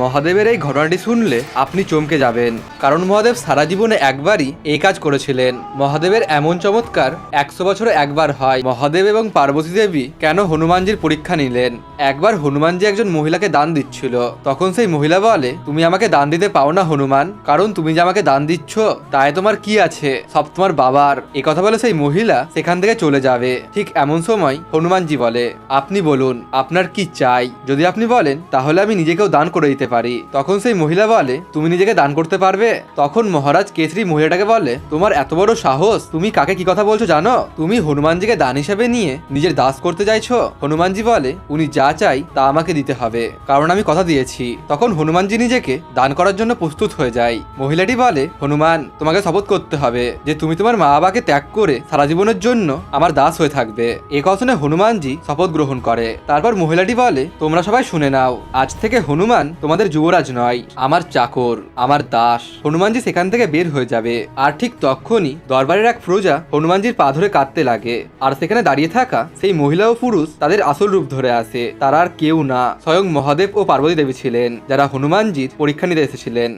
মহাদেবের এই ঘটনাটি শুনলে আপনি চমকে যাবেন, কারণ মহাদেব সারা জীবনে একবারই এই কাজ করেছিলেন। মহাদেবের এমন চমৎকার 100 বছরে একবার হয়। মহাদেব এবং পার্বতী দেবী কেন হনুমানজির পরীক্ষা নিলেন? একবার হনুমানজি একজন মহিলাকে দান দিচ্ছিল। তখন সেই মহিলা বলে, তুমি আমাকে দান দিতে পাও না হনুমান, কারণ তুমি যে আমাকে দান দিচ্ছ তাই তোমার কি আছে, সব তোমার বাবার। এই কথা বলে সেই মহিলা সেখান থেকে চলে যাবে। ঠিক এমন সময় হনুমানজি বলে, আপনি বলুন আপনার কি চাই। যদি আপনি বলেন তাহলে আমি নিজেকেও দান করে দিতে পারি। তখন সেই মহিলা বলে, তুমি নিজেকে দান করতে পারবে? তখন মহারাজ কেসরি মহিলাটাকে বলে, তোমার এত বড় সাহস, তুমি কাকে কি কথা বলছো জানো? তুমি হনুমানজিকে দান হিসেবে নিয়ে নিজের দাস করতে চাইছো? হনুমানজি বলে, উনি যা চাই তা আমাকে দিতে হবে, কারণ আমি কথা দিয়েছি। তখন হনুমানজি নিজেকে দান করার জন্য প্রস্তুত হয়ে যায়। মহিলাটি বলে, হনুমান তোমাকে শপথ করতে হবে যে তুমি তোমার মা বাবাকে ত্যাগ করে সারা জীবনের জন্য আমার দাস হয়ে থাকবে। এ কথা শুনে হনুমানজি শপথ গ্রহণ করে। তারপর মহিলাটি বলে, তোমরা সবাই শুনে নাও, আজ থেকে হনুমান তোমাদের যুবরাজ নয়, আমার চাকর, আমার দাস। হনুমানজি সেখান থেকে বের হয়ে যাবে। আর ঠিক তখনই দরবারের এক প্রজা হনুমানজির পা ধরে কাঁদতে লাগে। আর সেখানে দাঁড়িয়ে থাকা সেই মহিলা ও পুরুষ তাদের আসল রূপ ধরে আসে। তারা আর কেউ না, স্বয়ং মহাদেব ও পার্বতী দেবী ছিলেন, যারা হনুমানজির পরীক্ষা নিতে এসেছিলেন।